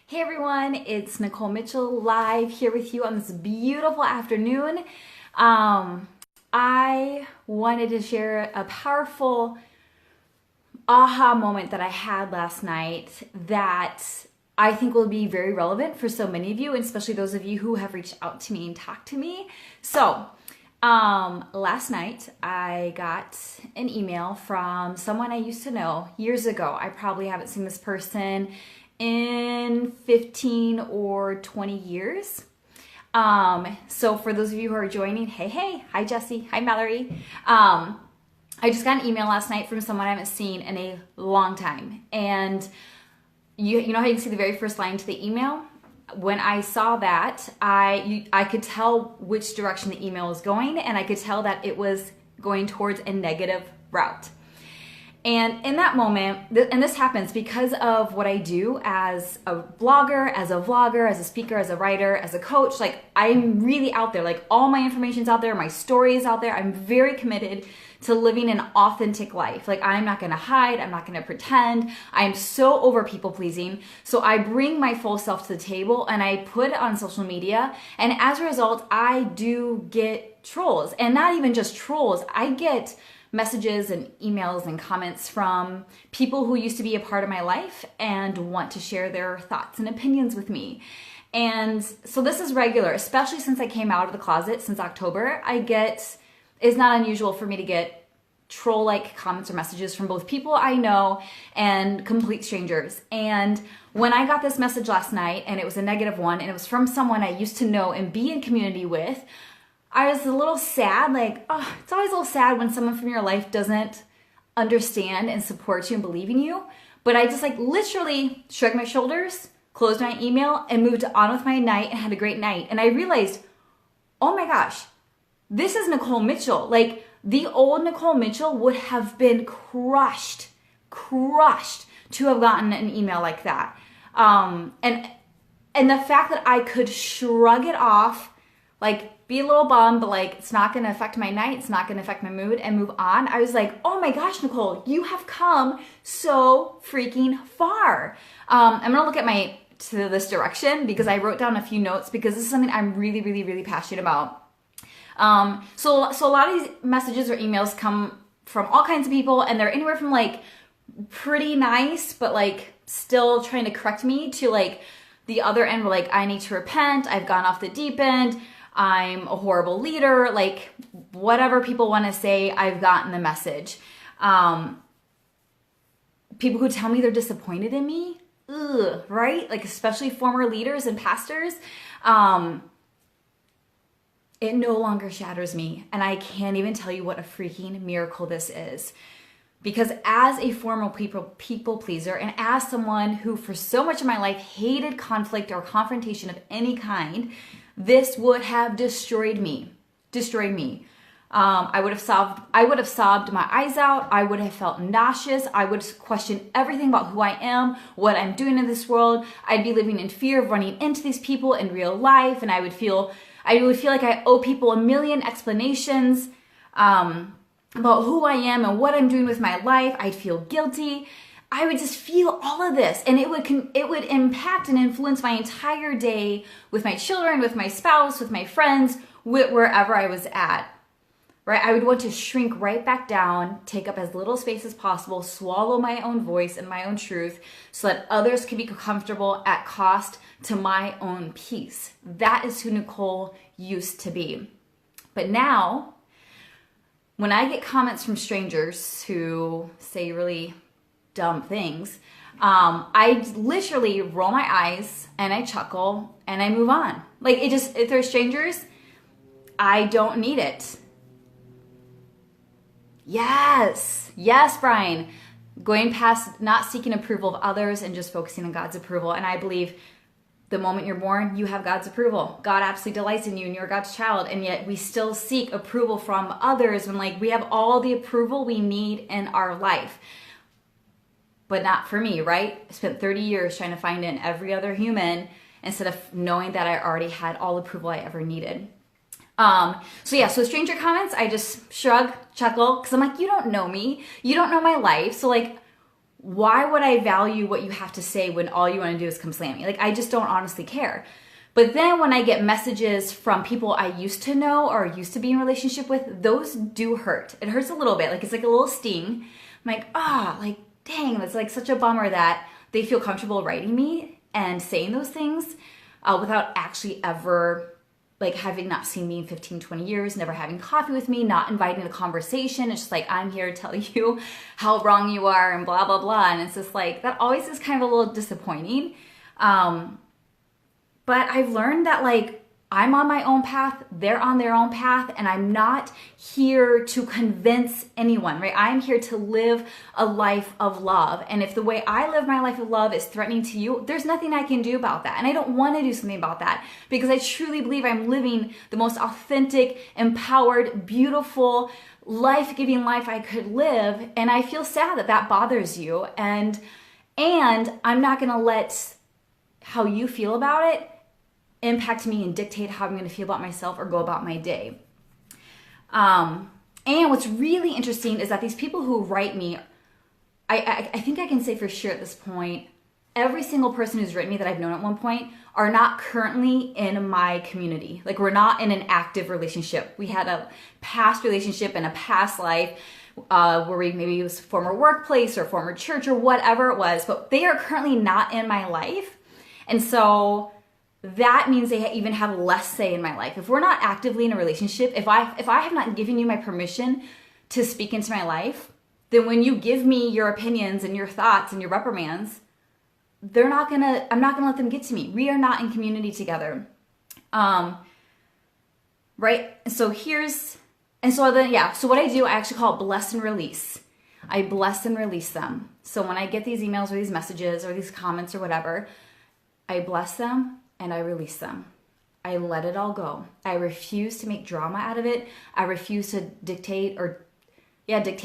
Hey everyone, it's Nikole Mitchell live here with you on this beautiful afternoon. I wanted to share a powerful aha moment that I had last night that I think will be very relevant for so many of you, and especially those of you who have reached out to me and talked to me. So, last night I got an email from someone I used to know years ago. I probably haven't seen this person in 15 or 20 years. So for those of you who are joining, hey, hi Jesse, hi Mallory. I just got an email last night from someone I haven't seen in a long time. And you know how you can see the very first line to the email? When I saw that, I could tell which direction the email was going, and I could tell that it was going towards a negative route. And in that moment, and this happens because of what I do as a blogger, as a vlogger, as a speaker, as a writer, as a coach, like I'm really out there, like all my information's out there, my story is out there. I'm very committed to living an authentic life. Like I'm not gonna hide, I'm not gonna pretend. I'm so over people pleasing. So I bring my full self to the table and I put it on social media. And as a result, I do get trolls, and not even just trolls. I get messages and emails and comments from people who used to be a part of my life and want to share their thoughts and opinions with me. And so this is regular, especially since I came out of the closet since October. It's not unusual for me to get troll-like comments or messages from both people I know and complete strangers. And when I got this message last night, and it was a negative one, and it was from someone I used to know and be in community with, I was a little sad, like, oh, it's always a little sad when someone from your life doesn't understand and support you and believe in you. But I just like literally shrugged my shoulders, closed my email, and moved on with my night and had a great night. And I realized, oh my gosh, this is Nikole Mitchell. Like the old Nikole Mitchell would have been crushed to have gotten an email like that. And the fact that I could shrug it off, like be a little bummed, but like it's not going to affect my night, it's not going to affect my mood, and move on. I was like, oh my gosh, Nikole, you have come so freaking far. I'm going to look at to this direction because I wrote down a few notes because this is something I'm really passionate about. So a lot of these messages or emails come from all kinds of people, and they're anywhere from like pretty nice, but like still trying to correct me, to like the other end where like I need to repent, I've gone off the deep end, I'm a horrible leader, like whatever people want to say, I've gotten the message. People who tell me they're disappointed in me, right? Like especially former leaders and pastors, it no longer shatters me. And I can't even tell you what a freaking miracle this is. Because as a former people pleaser, and as someone who for so much of my life hated conflict or confrontation of any kind, this would have destroyed me. I would have sobbed my eyes out. I would have felt nauseous. I would question everything about who I am, what I'm doing in this world. I'd be living in fear of running into these people in real life, and I would feel like I owe people a million explanations about who I am and what I'm doing with my life. I'd feel guilty. I would just feel all of this, and it would impact and influence my entire day with my children, with my spouse, with my friends, wherever I was at, right? I would want to shrink right back down, take up as little space as possible, swallow my own voice and my own truth so that others can be comfortable at cost to my own peace. That is who Nikole used to be. But now, when I get comments from strangers who say really dumb things, I literally roll my eyes and I chuckle and I move on. Like if they're strangers, I don't need it. Yes, Brian. Going past not seeking approval of others and just focusing on God's approval. And I believe the moment you're born, you have God's approval. God absolutely delights in you and you're God's child. And yet we still seek approval from others when like we have all the approval we need in our life. But not for me, right? I spent 30 years trying to find it in every other human instead of knowing that I already had all the approval I ever needed. So stranger comments, I just shrug, chuckle, because I'm like, you don't know me. You don't know my life. So like, why would I value what you have to say when all you want to do is come slam me? Like, I just don't honestly care. But then when I get messages from people I used to know or used to be in a relationship with, those do hurt. It hurts a little bit. Like, it's like a little sting. I'm like, like, dang, that's like such a bummer that they feel comfortable writing me and saying those things without actually ever like having not seen me in 15, 20 years, never having coffee with me, not inviting a conversation. It's just like, I'm here to tell you how wrong you are and blah, blah, blah. And it's just like, that always is kind of a little disappointing. But I've learned that like, I'm on my own path, they're on their own path, and I'm not here to convince anyone, right? I'm here to live a life of love. And if the way I live my life of love is threatening to you, there's nothing I can do about that. And I don't want to do something about that because I truly believe I'm living the most authentic, empowered, beautiful, life-giving life I could live. And I feel sad that that bothers you. And I'm not going to let how you feel about it impact me and dictate how I'm going to feel about myself or go about my day. And what's really interesting is that these people who write me, I think I can say for sure at this point, every single person who's written me that I've known at one point are not currently in my community. Like, we're not in an active relationship. We had a past relationship in a past life where we maybe it was former workplace or former church or whatever it was, but they are currently not in my life. And so that means they even have less say in my life. If we're not actively in a relationship, if I have not given you my permission to speak into my life, then when you give me your opinions and your thoughts and your reprimands, I'm not gonna let them get to me. We are not in community together. Right? So what I do, I actually call it bless and release. I bless and release them. So when I get these emails or these messages or these comments or whatever, I bless them and I release them. I let it all go. I refuse to make drama out of it. I refuse to dictate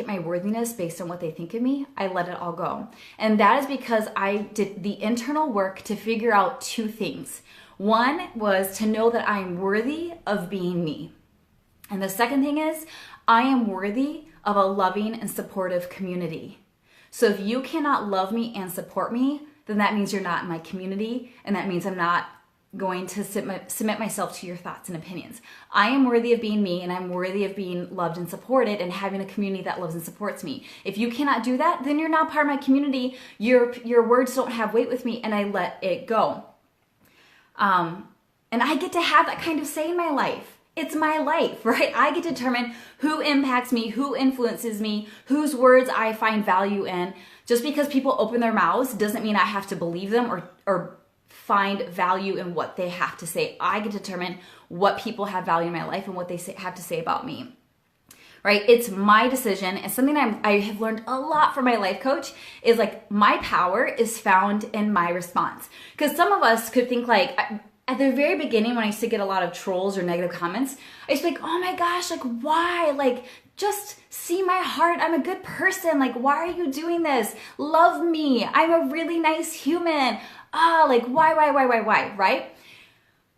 my worthiness based on what they think of me. I let it all go. And that is because I did the internal work to figure out two things. One was to know that I am worthy of being me. And the second thing is I am worthy of a loving and supportive community. So if you cannot love me and support me, then that means you're not in my community, and that means I'm not going to submit myself to your thoughts and opinions. I am worthy of being me, and I'm worthy of being loved and supported and having a community that loves and supports me. If you cannot do that, then you're not part of my community. Your words don't have weight with me, and I let it go. And I get to have that kind of say in my life. It's my life, right? I get to determine who impacts me, who influences me, whose words I find value in. Just because people open their mouths doesn't mean I have to believe them or find value in what they have to say. I get to determine what people have value in my life and what they have to say about me, right? It's my decision. And something I have learned a lot from my life coach is like my power is found in my response. Because some of us could think like, at the very beginning when I used to get a lot of trolls or negative comments, I used to be like, oh my gosh, like why? Like just see my heart. I'm a good person. Like, why are you doing this? Love me. I'm a really nice human. Like why, right?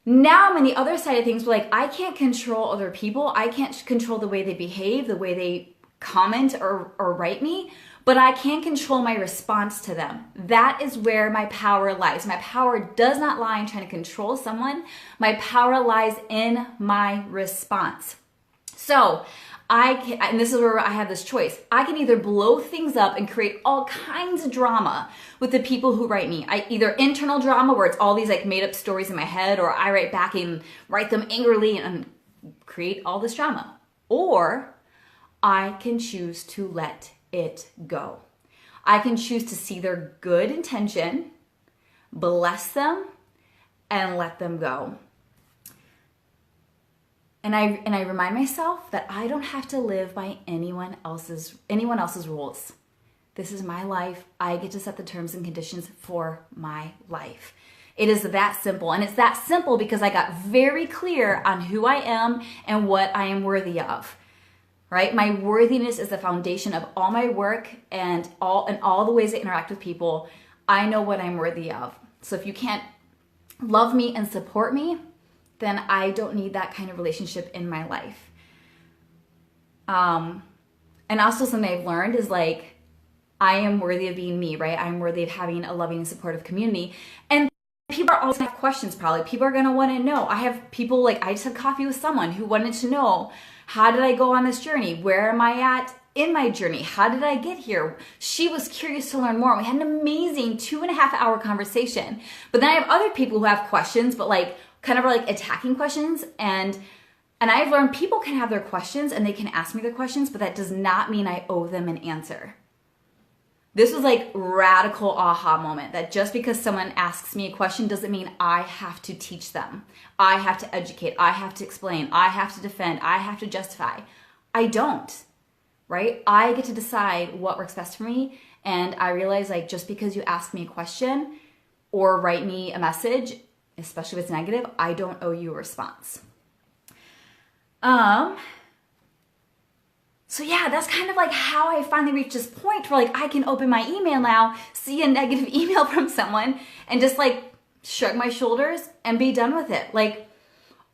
Now I'm on the other side of things, but like I can't control other people. I can't control the way they behave, the way they comment or write me, but I can control my response to them. That is where my power lies. My power does not lie in trying to control someone. My power lies in my response. So and this is where I have this choice. I can either blow things up and create all kinds of drama with the people who write me. Either internal drama where it's all these like made up stories in my head, or I write back and write them angrily and create all this drama. Or I can choose to let it go. I can choose to see their good intention, bless them, and let them go. And I remind myself that I don't have to live by anyone else's rules. This is my life. I get to set the terms and conditions for my life. It is that simple. And it's that simple because I got very clear on who I am and what I am worthy of. Right? My worthiness is the foundation of all my work and all the ways I interact with people. I know what I'm worthy of. So if you can't love me and support me, then I don't need that kind of relationship in my life. And also something I've learned is like, I am worthy of being me, right? I'm worthy of having a loving and supportive community. And people are always gonna have questions probably. People are gonna wanna know. I have people like, I just had coffee with someone who wanted to know, how did I go on this journey? Where am I at in my journey? How did I get here? She was curious to learn more. We had an amazing 2.5-hour conversation. But then I have other people who have questions, but like kind of are like attacking questions. And I've learned people can have their questions and they can ask me their questions, but that does not mean I owe them an answer. This was like radical aha moment that just because someone asks me a question doesn't mean I have to teach them. I have to educate. I have to explain. I have to defend. I have to justify. I don't, right? I get to decide what works best for me. And I realize like just because you ask me a question or write me a message, especially if it's negative, I don't owe you a response. So yeah, that's kind of like how I finally reached this point where like I can open my email now, see a negative email from someone and just like shrug my shoulders and be done with it. Like,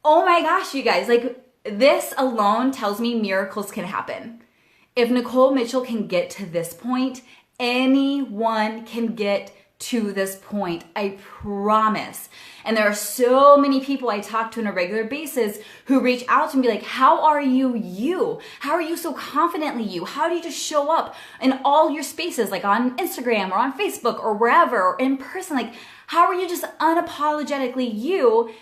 oh my gosh, you guys, like this alone tells me miracles can happen. If Nikole Mitchell can get to this point, anyone can get to this point, I promise. And there are so many people I talk to on a regular basis who reach out to me like, how are you you? How are you so confidently you? How do you just show up in all your spaces, like on Instagram or on Facebook or wherever, or in person? Like, how are you just unapologetically you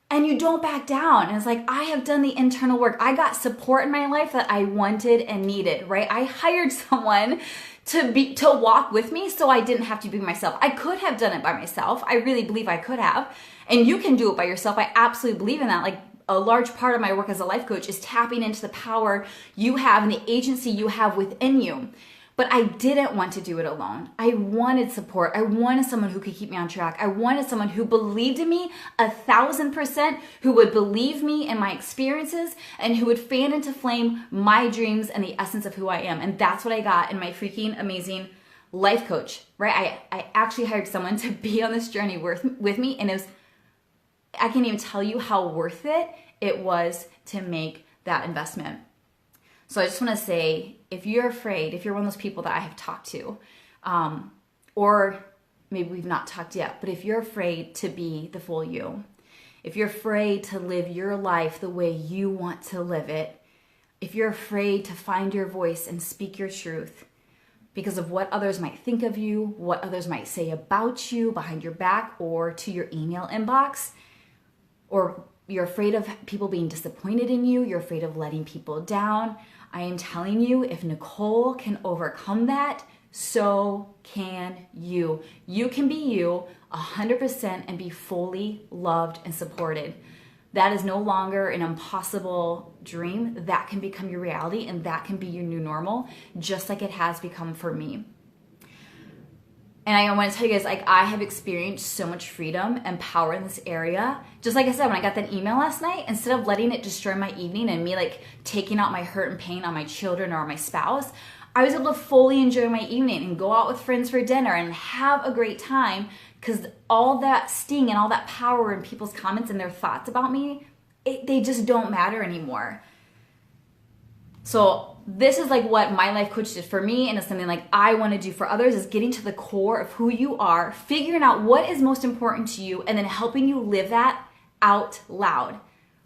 and you don't back down? And it's like, I have done the internal work. I got support in my life that I wanted and needed, right? I hired someone to walk with me so I didn't have to be myself. I could have done it by myself. I really believe I could have. And you can do it by yourself. I absolutely believe in that. Like a large part of my work as a life coach is tapping into the power you have and the agency you have within you. But I didn't want to do it alone. I wanted support. I wanted someone who could keep me on track. I wanted someone who believed in me 1,000%, who would believe me in my experiences, and who would fan into flame my dreams and the essence of who I am. And that's what I got in my freaking amazing life coach, right? I actually hired someone to be on this journey with me, and I can't even tell you how worth it was to make that investment. So I just want to say, if you're afraid, if you're one of those people that I have talked to, or maybe we've not talked yet, but if you're afraid to be the full you, if you're afraid to live your life the way you want to live it, if you're afraid to find your voice and speak your truth because of what others might think of you, what others might say about you behind your back or to your email inbox, or you're afraid of people being disappointed in you, you're afraid of letting people down, I am telling you, if Nikole can overcome that, so can you. You can be you 100% and be fully loved and supported. That is no longer an impossible dream. That can become your reality, and that can be your new normal, just like it has become for me. And I want to tell you guys, like, I have experienced so much freedom and power in this area. Just like I said, when I got that email last night, instead of letting it destroy my evening and me like taking out my hurt and pain on my children or on my spouse, I was able to fully enjoy my evening and go out with friends for dinner and have a great time, because all that sting and all that power in people's comments and their thoughts about me, they just don't matter anymore. So this is like what my life coach did for me, and it's something like I want to do for others, is getting to the core of who you are, figuring out what is most important to you, and then helping you live that out loud,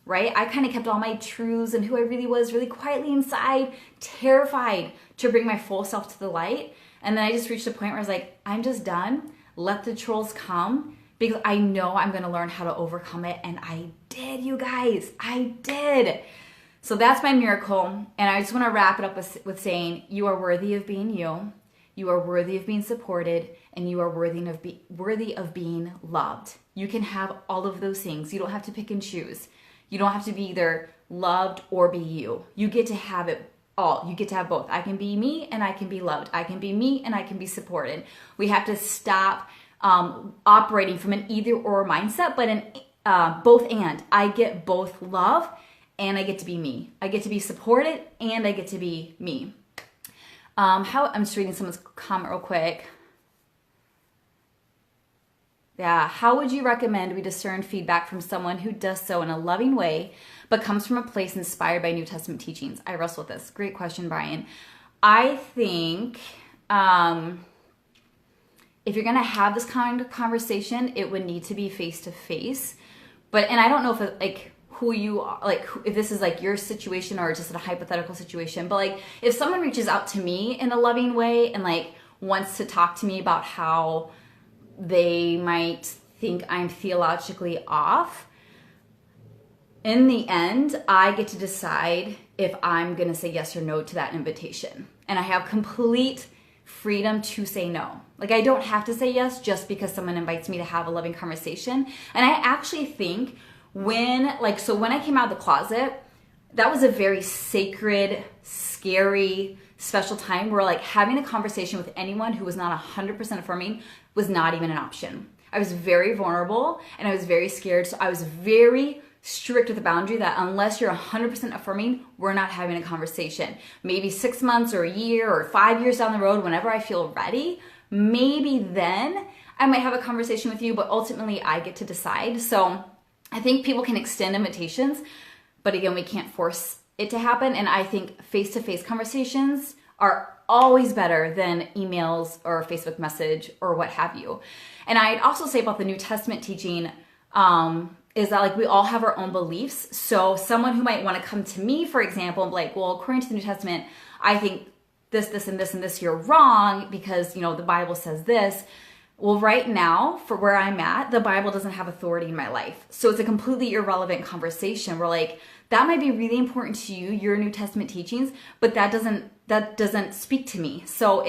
right? I kind of kept all my truths and who I really was really quietly inside, terrified to bring my full self to the light. And then I just reached a point where I was like, I'm just done. Let the trolls come, because I know I'm going to learn how to overcome it. And I did, you guys. I did. So that's my miracle. And I just want to wrap it up with saying, you are worthy of being you. You are worthy of being supported, and you are worthy of being loved. You can have all of those things. You don't have to pick and choose. You don't have to be either loved or be you. You get to have it all. You get to have both. I can be me and I can be loved. I can be me and I can be supported. We have to stop operating from an either or mindset, but an both and. I get both love and I get to be me. I get to be supported and I get to be me. I'm just reading someone's comment real quick. Yeah, how would you recommend we discern feedback from someone who does so in a loving way, but comes from a place inspired by New Testament teachings? I wrestle with this. Great question, Brian. I think if you're going to have this kind of conversation, it would need to be face to face. And I don't know if it, like who you are, like if this is like your situation or just a hypothetical situation, but like if someone reaches out to me in a loving way and like wants to talk to me about how they might think I'm theologically off, in the end, I get to decide if I'm going to say yes or no to that invitation. And I have complete freedom to say no. Like I don't have to say yes just because someone invites me to have a loving conversation. And I actually think when I came out of the closet, that was a very sacred, scary, special time where like having a conversation with anyone who was not 100% affirming was not even an option. I was very vulnerable and I was very scared. So I was very strict with the boundary that unless you're 100% affirming, we're not having a conversation. Maybe 6 months or a year or 5 years down the road, whenever I feel ready, maybe then I might have a conversation with you, but ultimately I get to decide. So I think people can extend invitations, but again, we can't force it to happen. And I think face-to-face conversations are always better than emails or Facebook message or what have you. And I'd also say about the New Testament teaching, is that like we all have our own beliefs. So someone who might want to come to me, for example, and be like, well, according to the New Testament, I think this, and this, you're wrong because, you know, the Bible says this. Well, right now, for where I'm at, the Bible doesn't have authority in my life. So it's a completely irrelevant conversation where like, that might be really important to you, your New Testament teachings, but that doesn't speak to me. So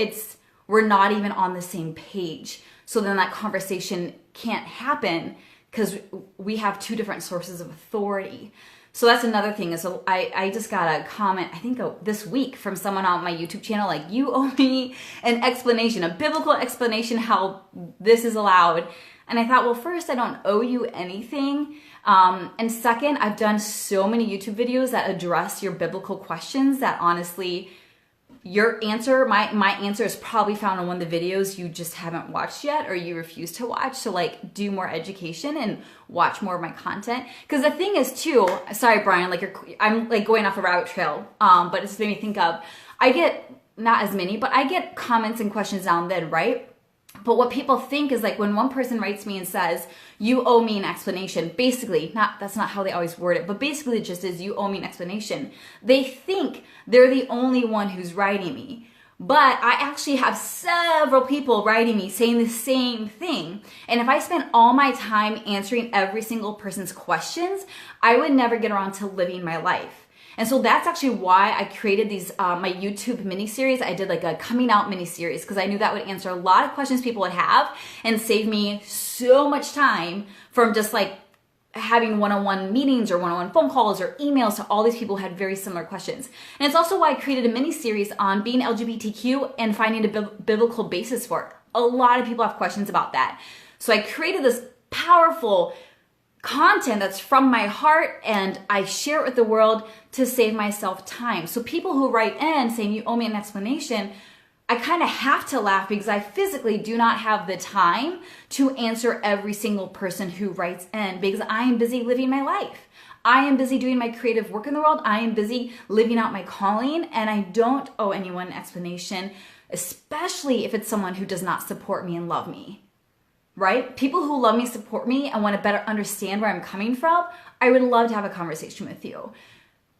we're not even on the same page. So then that conversation can't happen because we have two different sources of authority. So that's another thing. So I just got a comment, I think this week from someone on my YouTube channel, like, you owe me an explanation, a biblical explanation how this is allowed. And I thought, well, first, I don't owe you anything. And second, I've done so many YouTube videos that address your biblical questions that honestly, your answer, my answer is probably found in one of the videos you just haven't watched yet or you refuse to watch. So like do more education and watch more of my content. Because the thing is too, sorry, Brian, I'm like going off a rabbit trail, but it's made me think of, I get not as many, but I get comments and questions down then, right? But what people think is like when one person writes me and says, you owe me an explanation, basically, that's not how they always word it, but basically it just is, you owe me an explanation. They think they're the only one who's writing me. But I actually have several people writing me saying the same thing. And if I spent all my time answering every single person's questions, I would never get around to living my life. And so that's actually why I created these, my YouTube mini-series. I did like a coming out mini-series because I knew that would answer a lot of questions people would have and save me so much time from just like having one-on-one meetings or one-on-one phone calls or emails to all these people who had very similar questions. And it's also why I created a mini-series on being LGBTQ and finding a biblical basis for it. A lot of people have questions about that. So I created this powerful content that's from my heart and I share it with the world to save myself time. So people who write in saying you owe me an explanation, I kind of have to laugh because I physically do not have the time to answer every single person who writes in because I am busy living my life. I am busy doing my creative work in the world. I am busy living out my calling and I don't owe anyone an explanation, especially if it's someone who does not support me and love me. Right? People who love me, support me, and want to better understand where I'm coming from, I would love to have a conversation with you.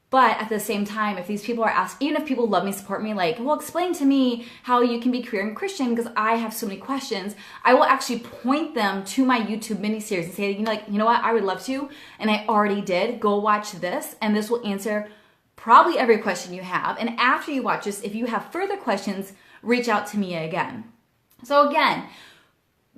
But at the same time, if these people are asking, even if people love me, support me, like, well, explain to me how you can be queer and Christian because I have so many questions, I will actually point them to my YouTube miniseries and say, you know what, I would love to, and I already did, go watch this, and this will answer probably every question you have. And after you watch this, if you have further questions, reach out to me again. So again,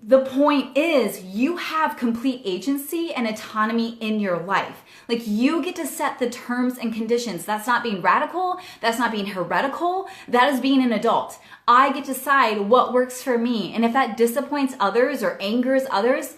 the point is you have complete agency and autonomy in your life. Like you get to set the terms and conditions. That's not being radical. That's not being heretical. That is being an adult. I get to decide what works for me. And if that disappoints others or angers others,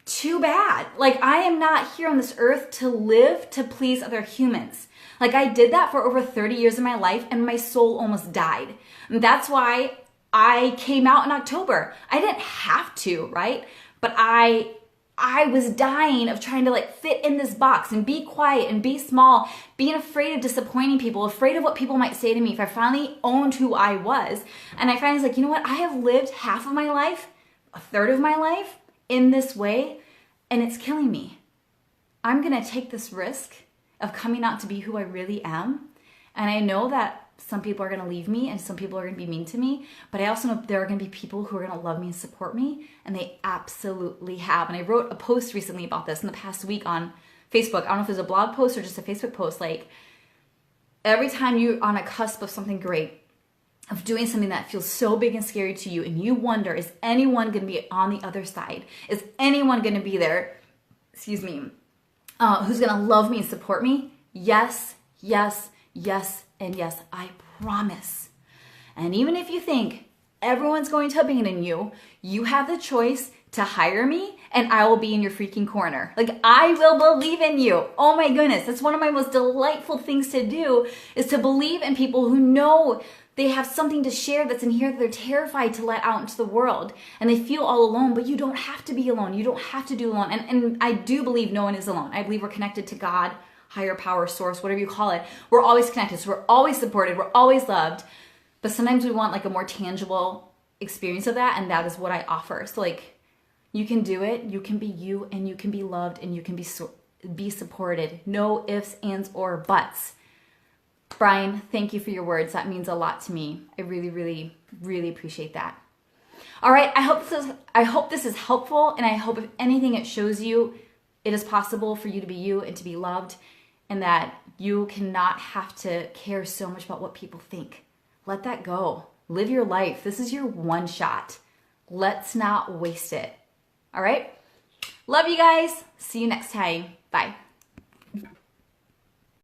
too bad. Like I am not here on this earth to live to please other humans. Like I did that for over 30 years of my life and my soul almost died. And that's why I came out in October. I didn't have to, right? But I I was dying of trying to like fit in this box and be quiet and be small, being afraid of disappointing people, afraid of what people might say to me if I finally owned who I was. And I finally was like, you know what? I have lived half of my life, a third of my life in this way, and it's killing me. I'm going to take this risk of coming out to be who I really am. And I know that some people are going to leave me and some people are going to be mean to me, but I also know there are going to be people who are going to love me and support me, and they absolutely have. And I wrote a post recently about this in the past week on Facebook. I don't know if it was a blog post or just a Facebook post. Like, every time you're on a cusp of something great, of doing something that feels so big and scary to you, and you wonder, is anyone going to be on the other side? Is anyone going to be there, who's going to love me and support me? Yes, yes, yes, and yes, I promise. And even if you think everyone's going to abandon you, you have the choice to hire me and I will be in your freaking corner. Like, I will believe in you. Oh my goodness. That's one of my most delightful things to do, is to believe in people who know they have something to share that's in here that they're terrified to let out into the world. And they feel all alone, but you don't have to be alone. You don't have to do alone. And I do believe no one is alone. I believe we're connected to God, higher power, source, whatever you call it. We're always connected. So we're always supported. We're always loved. But sometimes we want like a more tangible experience of that. And that is what I offer. So like, you can do it. You can be you, and you can be loved, and you can be supported. No ifs, ands, or buts. Brian, thank you for your words. That means a lot to me. I really, really, really appreciate that. All right. I hope this is helpful. And I hope, if anything, it shows you it is possible for you to be you and to be loved, and that you cannot have to care so much about what people think. Let that go. Live your life. This is your one shot. Let's not waste it. All right? Love you guys. See you next time. Bye.